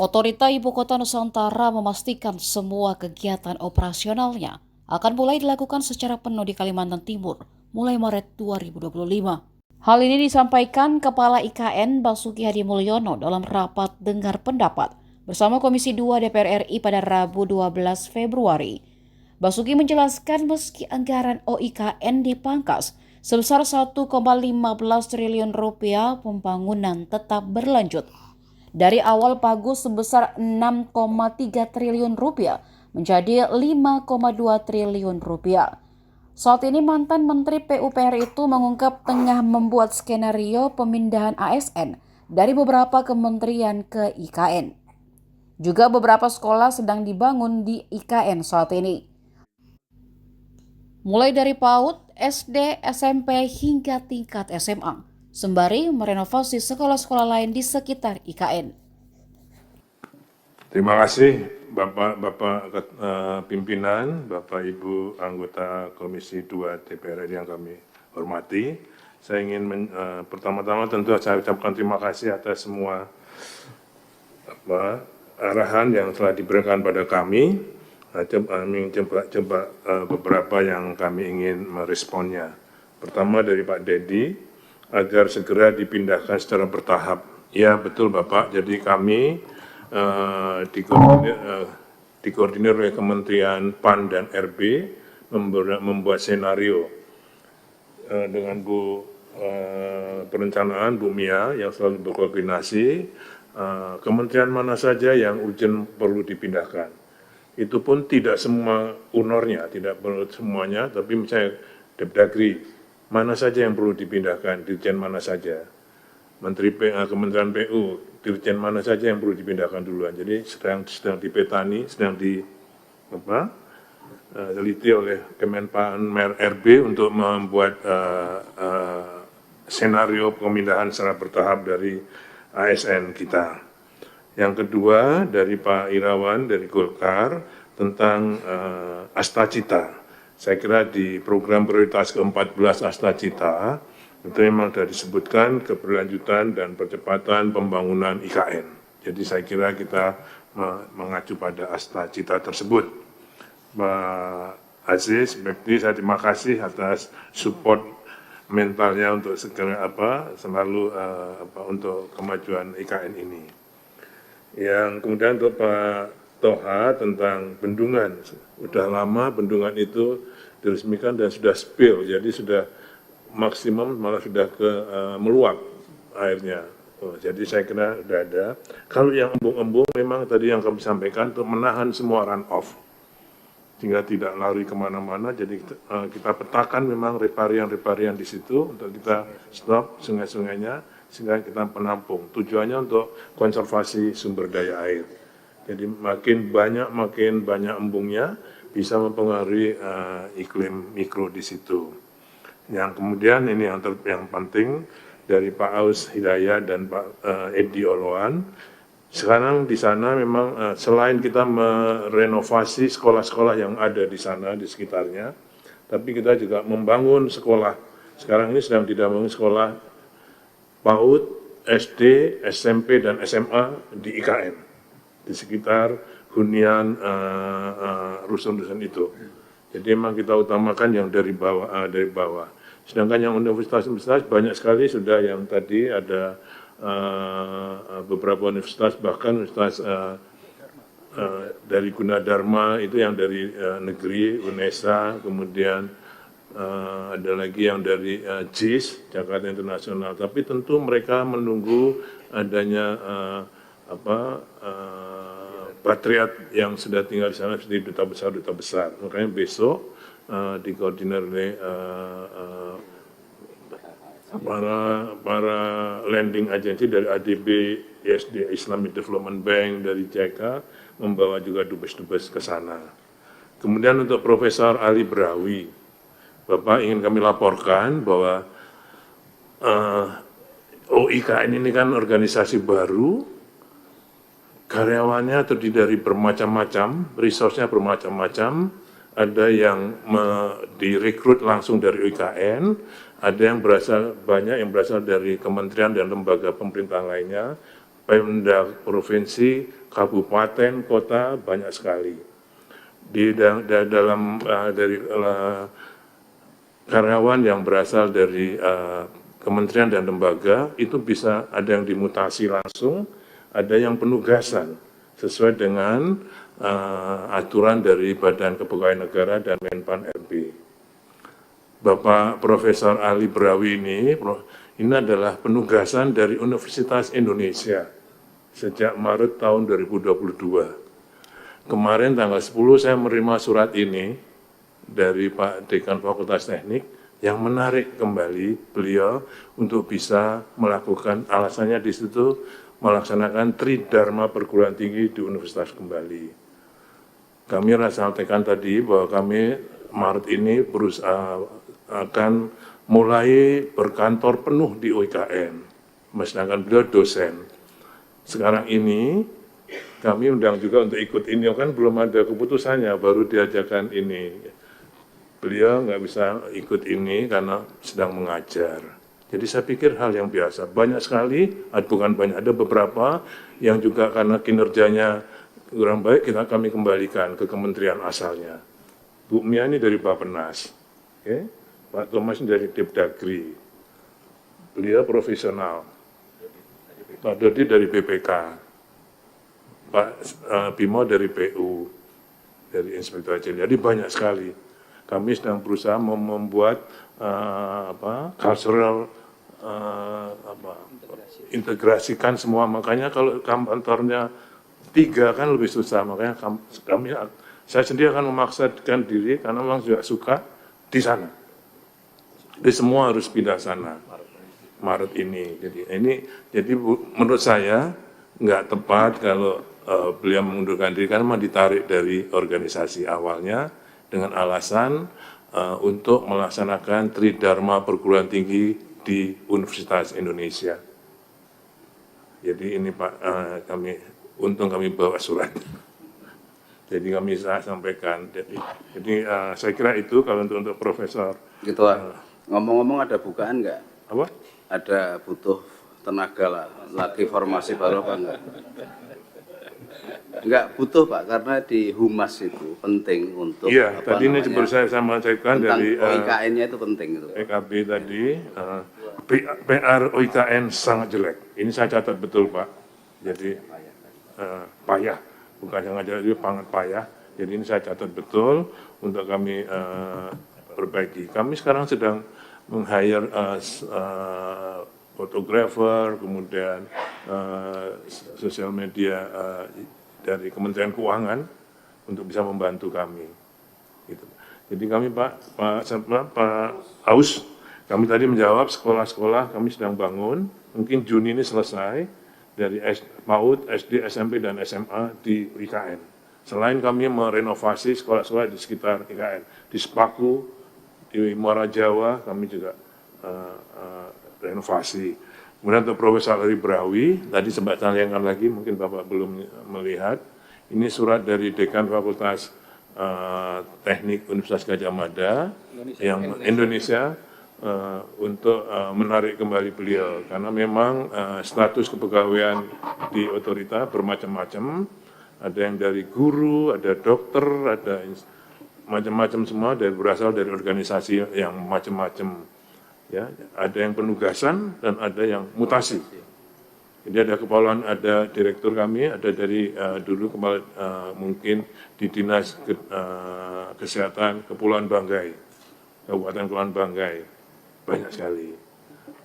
Otorita Ibu Kota Nusantara memastikan semua kegiatan operasionalnya akan mulai dilakukan secara penuh di Kalimantan Timur mulai Maret 2025. Hal ini disampaikan Kepala IKN Basuki Hadi Mulyono dalam rapat dengar pendapat bersama Komisi 2 DPR RI pada Rabu 12 Februari. Basuki menjelaskan meski anggaran OIKN dipangkas sebesar 1,15 triliun rupiah, pembangunan tetap berlanjut. Dari awal pagu sebesar 6,3 triliun rupiah menjadi 5,2 triliun rupiah. Saat ini mantan Menteri PUPR itu mengungkap tengah membuat skenario pemindahan ASN dari beberapa kementerian ke IKN. Juga beberapa sekolah sedang dibangun di IKN saat ini. Mulai dari PAUD, SD, SMP hingga tingkat SMA. Sembari merenovasi sekolah-sekolah lain di sekitar IKN. Terima kasih Bapak pimpinan, Bapak Ibu anggota Komisi 2 DPR RI yang kami hormati. Saya ingin pertama-tama tentu saya ucapkan terima kasih atas semua arahan yang telah diberikan pada kami. Coba beberapa yang kami ingin meresponnya. Pertama dari Pak Dedi, agar segera dipindahkan secara bertahap. Ya betul Bapak, jadi kami dikoordinir oleh Kementerian PAN dan RB membuat senario dengan Bu Perencanaan Bu Mia yang selalu berkoordinasi, kementerian mana saja yang urgent perlu dipindahkan. Itu pun tidak semua unornya, tidak perlu semuanya, tapi misalnya Depdagri, mana saja yang perlu dipindahkan, dirjen mana saja. Kementerian PU, dirjen mana saja yang perlu dipindahkan duluan. Jadi sedang dipetani, sedang diteliti oleh Kemenpan RB untuk membuat senario pemindahan secara bertahap dari ASN kita. Yang kedua dari Pak Irawan dari Golkar tentang Astacita. Saya kira di program prioritas ke-14 Astacita itu memang sudah disebutkan keberlanjutan dan percepatan pembangunan IKN. Jadi saya kira kita mengacu pada Astacita tersebut. Pak Aziz, Bekti, saya terima kasih atas support mentalnya untuk segera selalu untuk kemajuan IKN ini. Yang kemudian untuk Pak Toha tentang bendungan, sudah lama bendungan itu diresmikan dan sudah spill, jadi sudah maksimum malah sudah meluap airnya. Jadi saya kira sudah ada. Kalau yang embung-embung memang tadi yang kami sampaikan untuk menahan semua run off, sehingga tidak lari kemana-mana. Jadi kita petakan memang riparian di situ untuk kita stop sungai-sungainya sehingga kita penampung. Tujuannya untuk konservasi sumber daya air. Jadi makin banyak embungnya bisa mempengaruhi iklim mikro di situ. Yang kemudian ini yang penting dari Pak Aus Hidayat dan Pak Edi Oloan. Sekarang di sana memang selain kita merenovasi sekolah-sekolah yang ada di sana di sekitarnya, tapi kita juga membangun sekolah. Sekarang ini sedang dibangun sekolah PAUD, SD, SMP dan SMA di IKN di sekitar hunian rusun-rusun itu. Jadi memang kita utamakan yang dari bawah. Sedangkan yang universitas-universitas banyak sekali sudah yang tadi ada beberapa universitas, bahkan universitas dari Gunadarma itu yang dari negeri, UNESA, kemudian ada lagi yang dari JIS, Jakarta Internasional. Tapi tentu mereka menunggu adanya patriot yang sudah tinggal di sana seperti duta besar. Makanya besok dikoordinir oleh para lending agency dari ADB, ISD, Islamic Development Bank, dari JK, membawa juga dubes-dubes ke sana. Kemudian untuk Profesor Ali Brawi, Bapak ingin kami laporkan bahwa OIKN ini kan organisasi baru, karyawannya terdiri dari bermacam-macam, resource-nya bermacam-macam, ada yang direkrut langsung dari OIKN, ada yang banyak yang berasal dari kementerian dan lembaga pemerintahan lainnya, Pemda provinsi, kabupaten, kota banyak sekali. Dari karyawan yang berasal dari kementerian dan lembaga itu bisa ada yang dimutasi langsung, ada yang penugasan sesuai dengan aturan dari Badan Kepegawaian Negara dan Menpan RB. Bapak Profesor Ali Brawi ini adalah penugasan dari Universitas Indonesia sejak Maret tahun 2022. Kemarin tanggal 10 saya menerima surat ini dari Pak Dekan Fakultas Teknik yang menarik kembali beliau untuk bisa melakukan, alasannya di situ melaksanakan Tridharma perguruan tinggi di universitas kembali. Kami sampaikan tadi bahwa kami Maret ini akan mulai berkantor penuh di UIKN, sedangkan beliau dosen. Sekarang ini kami undang juga untuk ikut ini, kan belum ada keputusannya, baru diajakan ini. Beliau nggak bisa ikut ini karena sedang mengajar. Jadi saya pikir hal yang biasa. Banyak sekali, bukan banyak, ada beberapa yang juga karena kinerjanya kurang baik, kami kembalikan ke kementerian asalnya. Bu Mia ini dari Bappenas, okay? Pak Thomas dari Depdagri, beliau profesional. Pak Dodi dari BPK, Pak Bimo dari PU, dari Inspektorat Jenderal. Jadi banyak sekali. Kami sedang berusaha membuat cultural integrasikan semua. Makanya kalau kantornya 3 kan lebih susah. Makanya saya sendiri akan memaksakan diri karena memang juga suka di sana. Jadi semua harus pindah sana Maret ini. Jadi menurut saya nggak tepat kalau beliau mengundurkan diri karena memang ditarik dari organisasi awalnya dengan alasan untuk melaksanakan Tridharma perguruan tinggi di Universitas Indonesia. Jadi ini Pak, kami bawa surat. Jadi kami saya sampaikan. Jadi saya kira itu kalau untuk Profesor. Gitu Pak. Ngomong-ngomong ada bukaan nggak? Apa? Ada butuh tenaga lah, lagi formasi baru apa enggak? Enggak butuh Pak, karena di humas itu penting untuk iya, tadi ini baru saya sampaikan dari OIKN-nya itu penting itu. PKB tadi, PR OIKN sangat jelek. Ini saya catat betul Pak. Jadi payah, bukan yang aja itu sangat payah. Jadi ini saya catat betul untuk kami perbaiki. Kami sekarang sedang meng-hire fotografer, kemudian sosial media dari Kementerian Keuangan untuk bisa membantu kami. Gitu. Jadi kami Pak Aus, kami tadi menjawab sekolah-sekolah kami sedang bangun, mungkin Juni ini selesai dari PAUD, SD, SMP, dan SMA di IKN. Selain kami merenovasi sekolah-sekolah di sekitar IKN, di Sepaku, di Muara Jawa kami juga renovasi. Kemudian untuk Profesor Ali Brawi, tadi sempat tanyakan lagi, mungkin Bapak belum melihat, ini surat dari Dekan Fakultas Teknik Universitas Gadjah Mada yang Indonesia untuk menarik kembali beliau, karena memang status kepegawaian di otorita bermacam-macam, ada yang dari guru, ada dokter, ada macam-macam semua, dari berasal dari organisasi yang macam-macam. Ya, ada yang penugasan dan ada yang mutasi. Jadi ada kepulauan, ada direktur kami, ada dari dulu kepala mungkin di Dinas Kesehatan Kepulauan Banggai, Kabupaten Kepulauan Banggai, banyak sekali.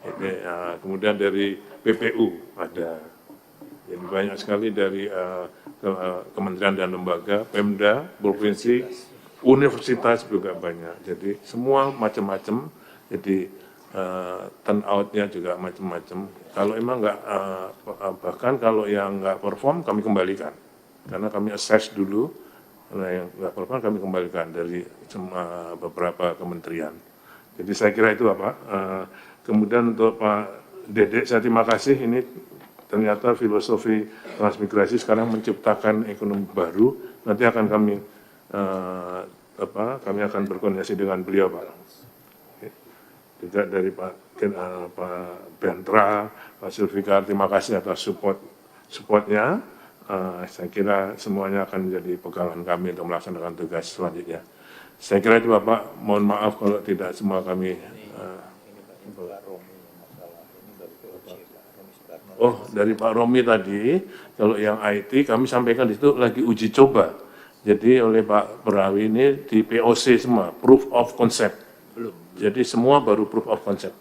Jadi, kemudian dari PPU ada, jadi banyak sekali dari kementerian dan lembaga, Pemda, provinsi, universitas juga banyak. Jadi semua macam-macam. Jadi turn out-nya juga macam-macam. Kalau emang nggak, bahkan kalau yang nggak perform kami kembalikan, karena kami assess dulu, karena yang nggak perform kami kembalikan dari beberapa kementerian. Jadi saya kira itu Pak. Kemudian untuk Pak Dedek, saya terima kasih. Ini ternyata filosofi transmigrasi sekarang menciptakan ekonomi baru. Nanti akan kami akan berkoordinasi dengan beliau Pak. Juga dari Pak Bentra, Pak Sulfikar, terima kasih atas supportnya. Saya kira semuanya akan menjadi pegangan kami untuk melaksanakan tugas selanjutnya. Saya kira itu Bapak, mohon maaf kalau tidak semua kami. Dari Pak Romi tadi, kalau yang IT kami sampaikan di situ lagi uji coba. Jadi oleh Pak Perawi ini di POC semua, proof of concept. Belum. Jadi semua baru proof of concept.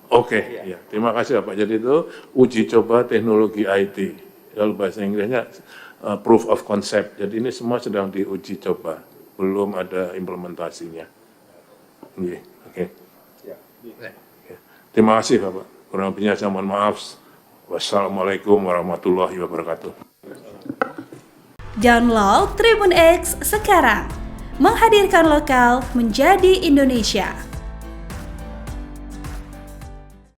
Oke, ya. Terima kasih Bapak. Jadi itu uji coba teknologi IT. Kalau bahasa Inggrisnya proof of concept. Jadi ini semua sedang diuji coba, belum ada implementasinya. Oke. Terima kasih Bapak. Kurang lebihnya saya mohon maaf. Wassalamualaikum warahmatullahi wabarakatuh. Download Tribun X sekarang, menghadirkan lokal menjadi Indonesia.